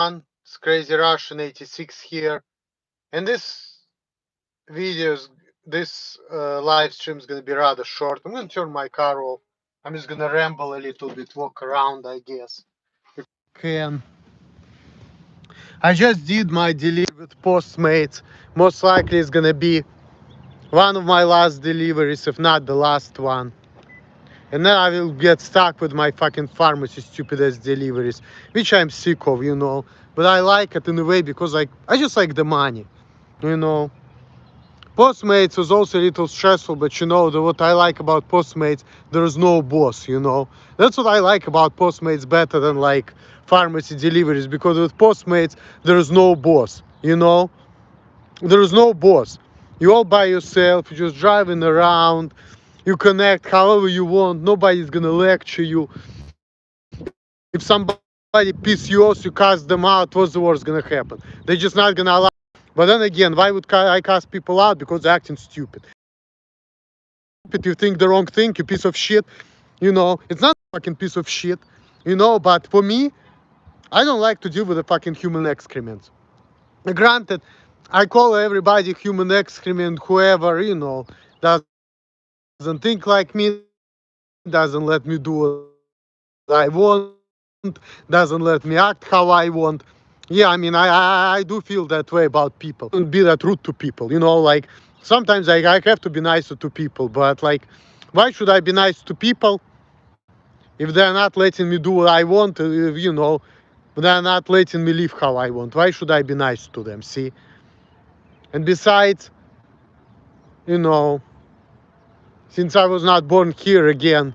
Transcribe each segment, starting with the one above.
It's Crazy Russian 86 here. And videos, this live stream is gonna be rather short. I'm gonna turn my car off. I'm just gonna ramble a little bit, walk around, I guess. Can. I just did my delivery with Postmates. Most likely it's gonna be one of my last deliveries, if not the last one. And then I will get stuck with my fucking pharmacy stupid ass deliveries, which I'm sick of. But I like it in a way because I just like the money, you know. Postmates was also a little stressful, but what I like about Postmates, there is no boss. That's what I like about Postmates better than like pharmacy deliveries, because with Postmates there is no boss. There is no boss. You all by yourself, you're just driving around, you connect however you want, nobody's gonna lecture you. If somebody piss you off, you cast them out, what's the worst gonna happen? They're just not gonna allow. But then again, why would I cast people out? Because they're acting stupid. If you're acting stupid, you think the wrong thing, you piece of shit. It's not a fucking piece of shit. But for me, I don't like to deal with the fucking human excrements. Granted, I call everybody human excrement, whoever, doesn't think like me, doesn't let me do what I want, doesn't let me act how I want. Yeah, I do feel that way about people. But I shouldn't be that rude to people. Sometimes I have to be nicer to people, but why should I be nice to people if they're not letting me do what I want, they're not letting me live how I want? Why should I be nice to them, see? And besides, you know, since I was not born here again,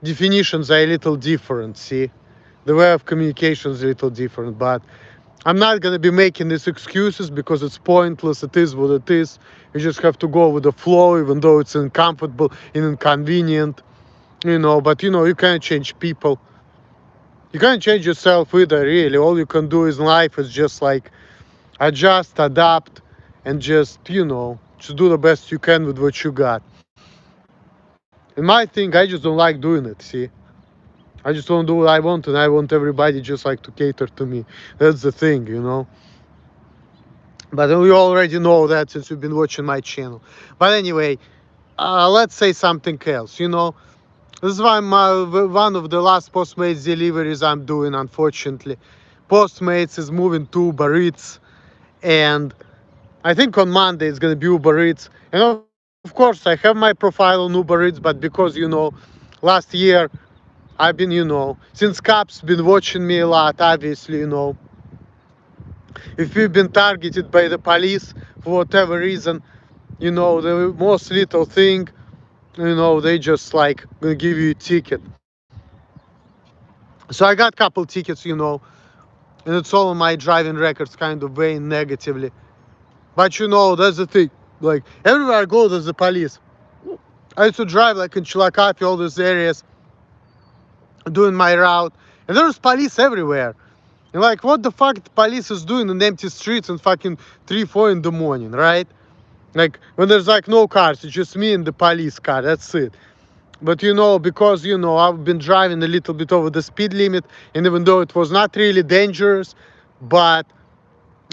definitions are a little different, see? The way of communication is a little different, but I'm not gonna be making these excuses because it's pointless. It is what it is. You just have to go with the flow, even though it's uncomfortable and inconvenient, But you can't change people. You can't change yourself either, really. All you can do in life is just like adjust, adapt, and just do the best you can with what you got. And my thing, I just don't like doing it, see? I just want to do what I want, and I want everybody just like to cater to me. That's the thing. But you already know that since you've been watching my channel. But anyway, let's say something else. This is one of the last Postmates deliveries I'm doing, unfortunately. Postmates is moving to Uber Eats, and I think on Monday it's gonna be Uber Eats. And of course, I have my profile on Uber Eats, but because last year I've been, since cops been watching me a lot, obviously, if we've been targeted by the police for whatever reason, the most little thing, they just like gonna give you a ticket. So I got a couple tickets, and it's all on my driving records, kind of weighing negatively. But that's the thing. Like everywhere I go, there's the police. I used to drive like in Chilakafi, all these areas, doing my route, and there's police everywhere. And like, what the fuck the police is doing in empty streets and fucking 3, 4 in the morning, right? Like when there's like no cars, it's just me and the police car. That's it. But because I've been driving a little bit over the speed limit, and even though it was not really dangerous, but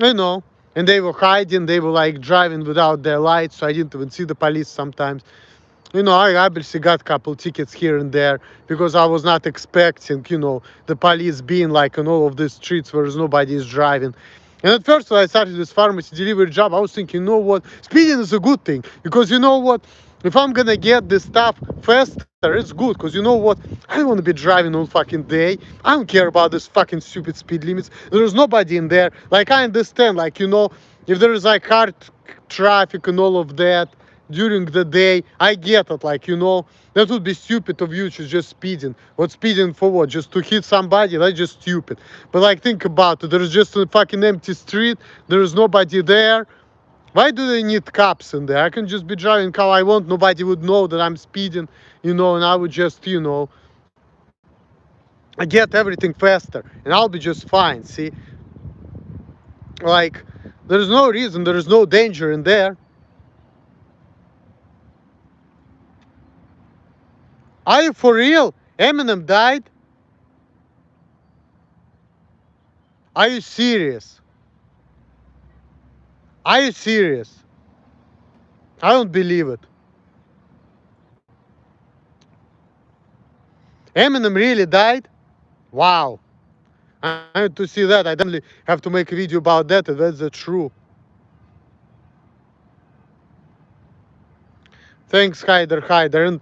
you know, and they were hiding, they were like driving without their lights, so I didn't even see the police sometimes. I obviously got a couple tickets here and there because I was not expecting, the police being like on all of these streets where nobody is driving. And at first, when I started this pharmacy delivery job, I was thinking, speeding is a good thing, because if I'm gonna get this stuff faster, it's good, because I don't want to be driving all fucking day. I don't care about this fucking stupid speed limits. There is nobody in there. Like, I understand, like, if there is like hard traffic and all of that during the day, I get it. Like, that would be stupid of you to just speeding. What speeding for what? Just to hit somebody? That's just stupid. But like, think about it. There's just a fucking empty street. There is nobody there. Why do they need cops in there? I can just be driving how I want. Nobody would know that I'm speeding, and I would just, get everything faster, and I'll be just fine. See, like, there's no reason, there is no danger in there. Are you for real? Eminem died? Are you serious? Are you serious? I don't believe it. Eminem really died? Wow. I need to see that. I definitely have to make a video about that if that's true. Thanks, Hyder, and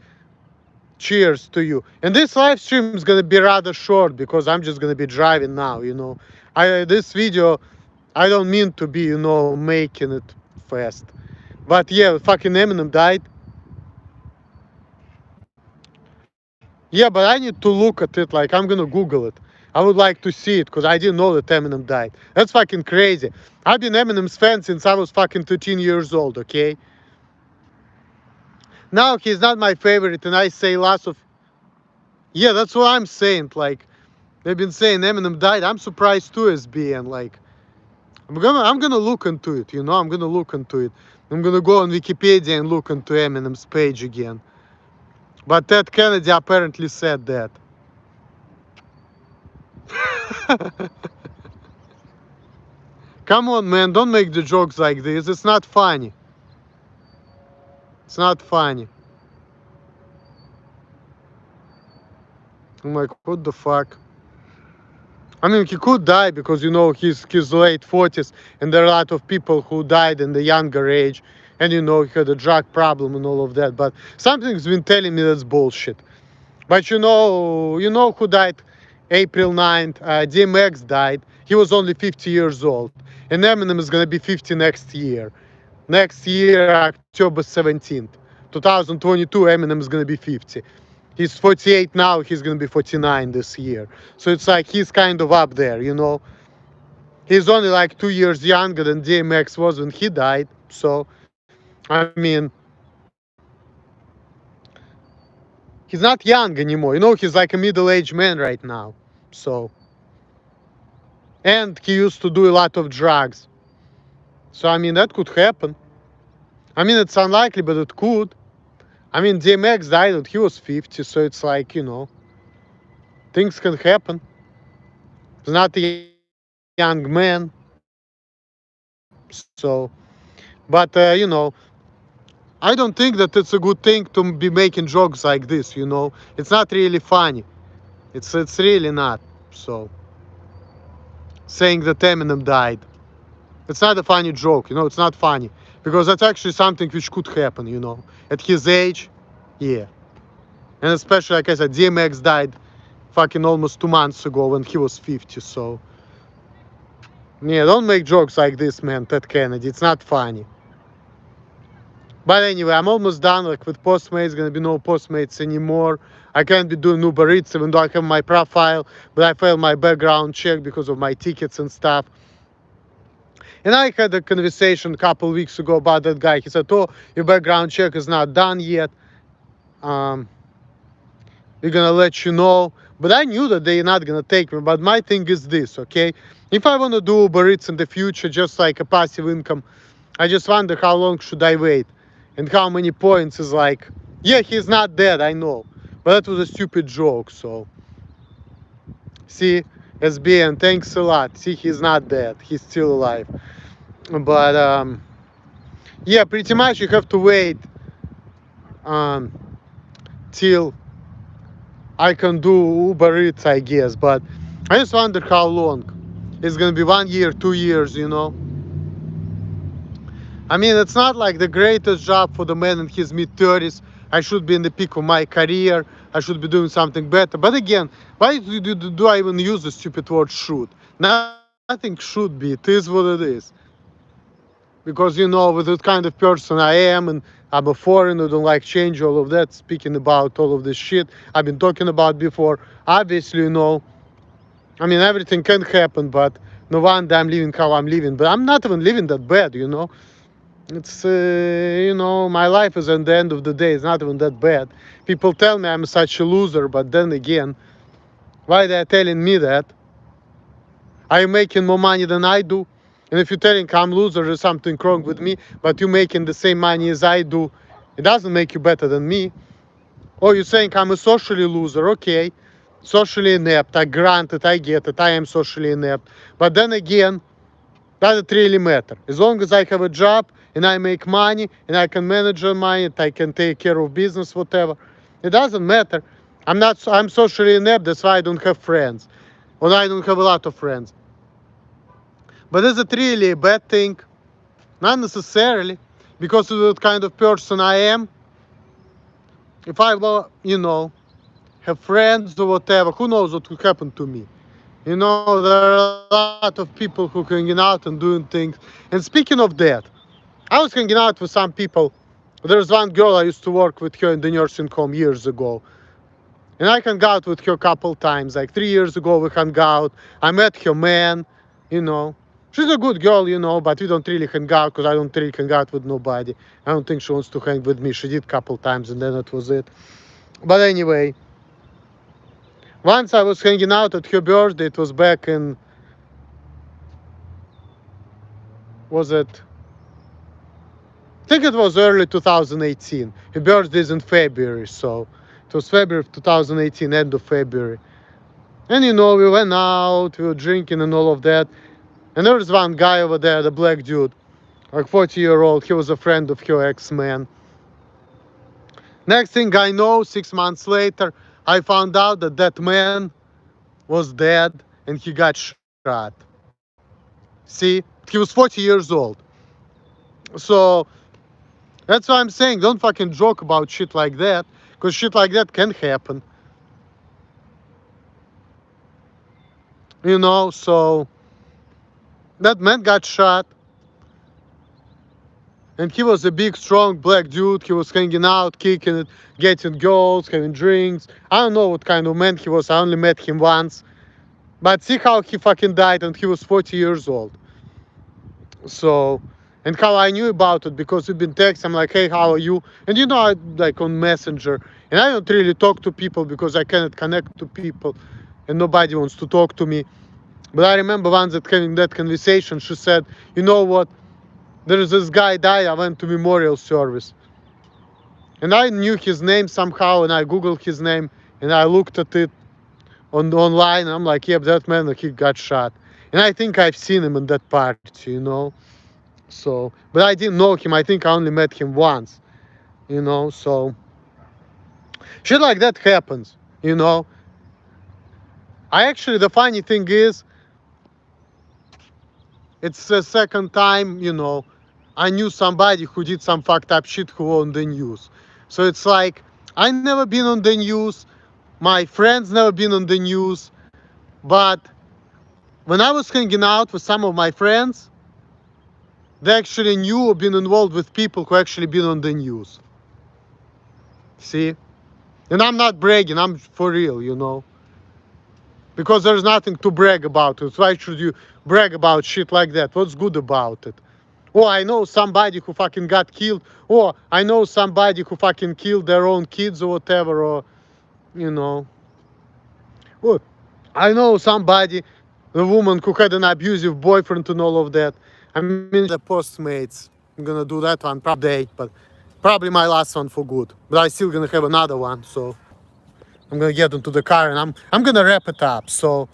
cheers to you. And this live stream is gonna be rather short because I'm just gonna be driving now, you know. This video, I don't mean to be, you know, making it fast. But yeah, fucking Eminem died. Yeah, but I need to look at it, like I'm gonna Google it. I would like to see it because I didn't know that Eminem died. That's fucking crazy. I've been Eminem's fan since I was fucking 13 years old, okay? Now he's not my favorite, and I say lots of. Yeah, that's what I'm saying. Like, they've been saying Eminem died. I'm surprised too, as being like. I'm gonna look into it, you know, I'm gonna look into it. I'm gonna go on Wikipedia and look into Eminem's page again. But Ted Kennedy apparently said that. Come on, man, don't make the jokes like this. It's not funny. It's not funny. I'm like, what the fuck? I mean, he could die because, you know, he's late 40s, and there are a lot of people who died in the younger age, and, you know, he had a drug problem and all of that. But something's been telling me that's bullshit. But you know who died April 9th? DMX died. He was only 50 years old. And Eminem is going to be 50 next year. Next year, October 17th. 2022, Eminem is going to be 50. He's 48 now. He's going to be 49 this year. So it's like he's kind of up there, you know. He's only like 2 years younger than DMX was when he died. So, I mean, he's not young anymore. You know, he's like a middle-aged man right now. So, and he used to do a lot of drugs. So, I mean, that could happen. I mean, it's unlikely, but it could. I mean, DMX died when he was 50, so it's like, you know, things can happen. He's not a young man. So, but, you know, I don't think that it's a good thing to be making jokes like this, you know. It's not really funny. It's really not. So, saying that Eminem died. It's not a funny joke, you know, it's not funny. Because that's actually something which could happen, you know. At his age, yeah. And especially, like I said, DMX died fucking almost 2 months ago when he was 50, so. Yeah, don't make jokes like this, man, Ted Kennedy. It's not funny. But anyway, I'm almost done, like, with Postmates. Gonna be no Postmates anymore. I can't be doing Uber Eats even though I have my profile, but I failed my background check because of my tickets and stuff. And I had a conversation a couple weeks ago about that guy. He said, oh, your background check is not done yet. We're gonna let you know. But I knew that they're not gonna take me. But my thing is this, okay? If I wanna do Uber Eats in the future, just like a passive income, I just wonder how long should I wait? And how many points is like, yeah, he's not dead, I know. But that was a stupid joke, so. See, SBN, thanks a lot. See, he's not dead. He's still alive. But, yeah, pretty much you have to wait um, till I can do Uber Eats, I guess. But I just wonder how long. It's gonna be 1 year, 2 years, you know. I mean, it's not like the greatest job for the man in his mid-30s. I should be in the peak of my career. I should be doing something better. But again, why do I even use the stupid word should? Nothing should be. It is what it is. Because, you know, with the kind of person I am, and I'm a foreigner, don't like change, all of that, speaking about all of this shit I've been talking about before. Obviously, you know, I mean, everything can happen, but no wonder I'm living how I'm living. But I'm not even living that bad, you know. It's, you know, my life is at the end of the day, it's not even that bad. People tell me I'm such a loser, but then again, why they're telling me that? Are you making more money than I do? And if you're telling I'm loser, there's something wrong with me, but you're making the same money as I do, it doesn't make you better than me. Or you're saying I'm a socially loser, okay. socially inept. I grant it, I get it, I am socially inept. But then again, doesn't really matter. As long as I have a job and I make money and I can manage my money, I can take care of business, whatever. It doesn't matter. I'm socially inept, that's why I don't have friends. Or I don't have a lot of friends. But is it really a bad thing? Not necessarily. Because of the kind of person I am, if I were, have friends or whatever, who knows what could happen to me? There are a lot of people who hanging out and doing things. And speaking of that, I was hanging out with some people. There's one girl I used to work with her in the nursing home years ago. And I hung out with her a couple times. Like 3 years ago, we hung out. I met her man, you know. She's a good girl, but we don't really hang out because I don't really hang out with nobody. I don't think she wants to hang with me. She did a couple times and then that was it. But anyway, once I was hanging out at her birthday. It was back in, was it? I think it was early 2018. Her birthday is in February, so it was February of 2018, end of February. And we went out, we were drinking and all of that. And there was one guy over there, the black dude, like 40-year-old. He was a friend of her ex-man. Next thing I know, 6 months later, I found out that that man was dead and he got shot. See, he was 40 years old. So that's why I'm saying don't fucking joke about shit like that, because shit like that can happen. So that man got shot. And he was a big, strong black dude. He was hanging out, kicking it, getting girls, having drinks. I don't know what kind of man he was. I only met him once. But see how he fucking died, and he was 40 years old. So, and how I knew about it, because we've been texting. I'm like, hey, how are you? And I like on Messenger. And I don't really talk to people because I cannot connect to people. And nobody wants to talk to me. But I remember once that having that conversation, she said, you know what? There's this guy died. I went to memorial service. And I knew his name somehow, and I googled his name, and I looked at it online, and I'm like, yep, that man, he got shot. And I think I've seen him in that party. So, but I didn't know him. I think I only met him once. So shit like that happens. The funny thing is, it's the second time, I knew somebody who did some fucked up shit who on the news. So it's like, I never been on the news. My friends never been on the news. But when I was hanging out with some of my friends, they actually knew or been involved with people who actually been on the news. See? And I'm not bragging, I'm for real. Because there's nothing to brag about it. Why should you brag about shit like that? What's good about it? Oh, I know somebody who fucking got killed. Or I know somebody who fucking killed their own kids or whatever. Or, you know. Oh, I know somebody, the woman who had an abusive boyfriend and all of that. I mean, the Postmates. I'm gonna do that one probably, but probably my last one for good. But I still gonna have another one, so I'm gonna get into the car and I'm gonna wrap it up. So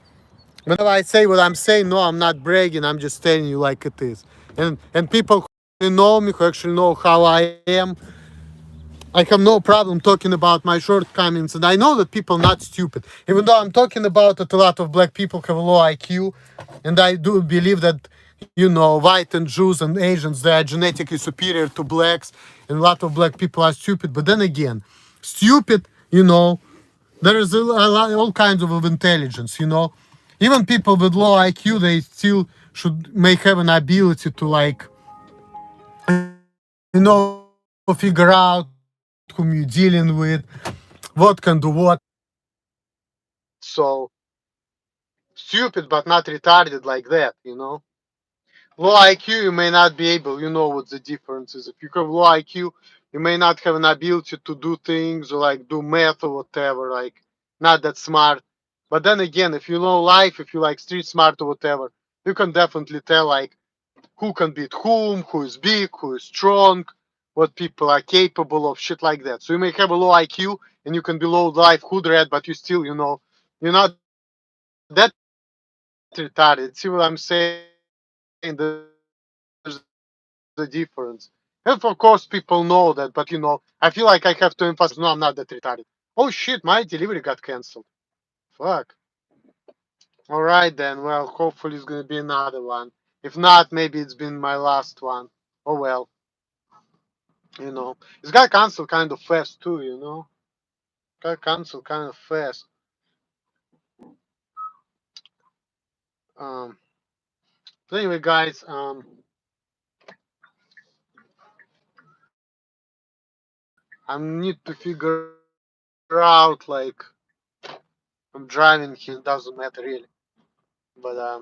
whenever I say what I'm saying, no, I'm not bragging. I'm just telling you like it is. And people who know me, who actually know how I am, I have no problem talking about my shortcomings, and I know that people are not stupid. Even though I'm talking about it, a lot of black people have low IQ, and I do believe that, white and Jews and Asians, they are genetically superior to blacks, and a lot of black people are stupid. But then again, stupid, there is a lot, all kinds of intelligence. Even people with low IQ, they still may have an ability to figure out whom you're dealing with, what can do what. So stupid but not retarded like that. Low IQ, you may not be able, what the difference is. If you have low IQ, you may not have an ability to do things or like do math or whatever, like not that smart. But then again, if you know life, if you like street smart or whatever, you can definitely tell like who can beat whom, who is big, who is strong, what people are capable of, shit like that. So you may have a low IQ and you can be low life hood rat, but you still, You're not that retarded. See what I'm saying? There's a difference. And of course, people know that, but I feel like I have to emphasize, no, I'm not that retarded. Oh shit, my delivery got canceled. Fuck. Alright then, well, hopefully it's gonna be another one. If not, maybe it's been my last one. Oh well, it's got canceled kind of fast too. Got canceled kind of fast. Um, so anyway, guys, I need to figure out like I'm driving here, doesn't matter really, but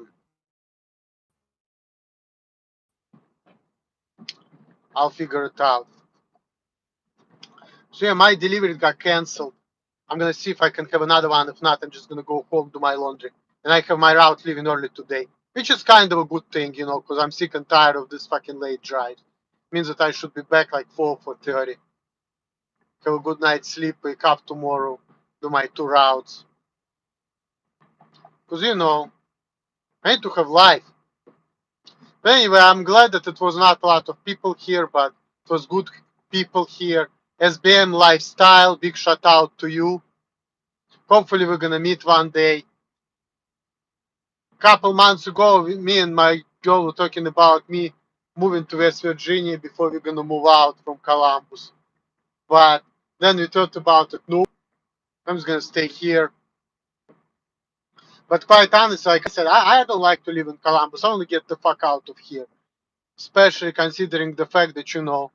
I'll figure it out. So yeah, my delivery got canceled. I'm gonna see if I can have another one. If not, I'm just gonna go home, do my laundry, and I have my route leaving early today, which is kind of a good thing, because I'm sick and tired of this fucking late drive. Means that I should be back like 4:30. Have a good night's sleep, wake up tomorrow, do my two routes. Cause I need to have life. But anyway, I'm glad that it was not a lot of people here, but it was good people here. SBM Lifestyle, big shout out to you. Hopefully we're gonna meet one day. Couple months ago, me and my girl were talking about me moving to West Virginia before we're gonna move out from Columbus. But then we thought about it. No, I'm just gonna stay here. But quite honestly, like I said, I don't like to live in Columbus. I want to get the fuck out of here. Especially considering the fact that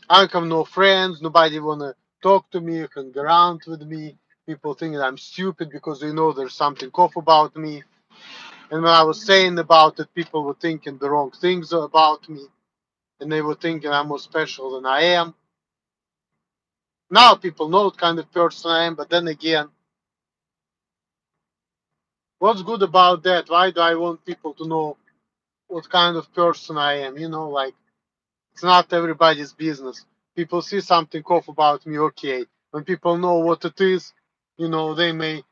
I have no friends, nobody wanna talk to me, hang around with me. People think that I'm stupid because they know there's something off about me. And when I was saying about it, people were thinking the wrong things about me, and they were thinking I'm more special than I am. Now people know what kind of person I am, but then again, what's good about that? Why do I want people to know what kind of person I am? Like it's not everybody's business. People see something off about me, okay. When people know what it is, they may,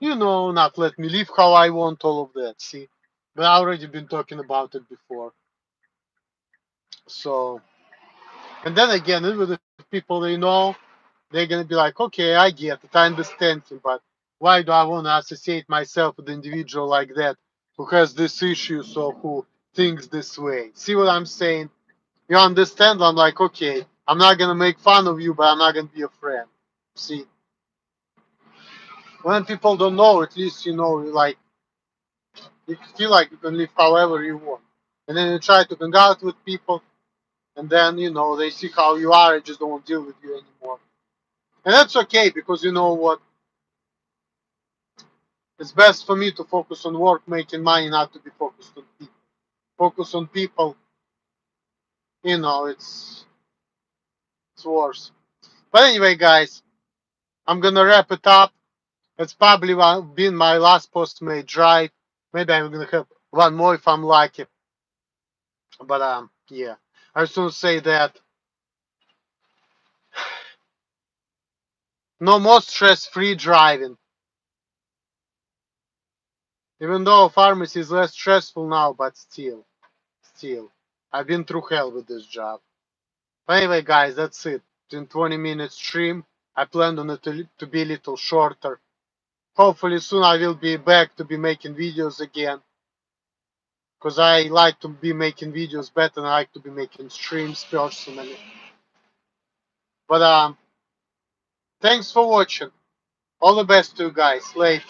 not let me live how I want, all of that, see? But I already been talking about it before. So, and then again, even if people they know, they're gonna be like, okay, I get it, I understand him, but why do I want to associate myself with an individual like that who has this issue, so who thinks this way? See what I'm saying? You understand? I'm like, okay, I'm not gonna make fun of you, but I'm not gonna be a friend. See, when people don't know, at least like you feel like you can live however you want, and then you try to hang out with people, and then they see how you are and just don't want to deal with you anymore. And that's okay because you know what? It's best for me to focus on work, making money, not to be focused on people. Focus on people, it's worse. But anyway, guys, I'm gonna wrap it up. It's probably been my last Postmate drive. Maybe I'm gonna have one more if I'm lucky. But yeah, I soon say that no more stress-free driving. Even though pharmacy is less stressful now, but still, I've been through hell with this job. But anyway, guys, that's it. In 20-minute stream, I planned on it to be a little shorter. Hopefully soon I will be back to be making videos again. Because I like to be making videos better than I like to be making streams personally. But thanks for watching. All the best to you guys. Later.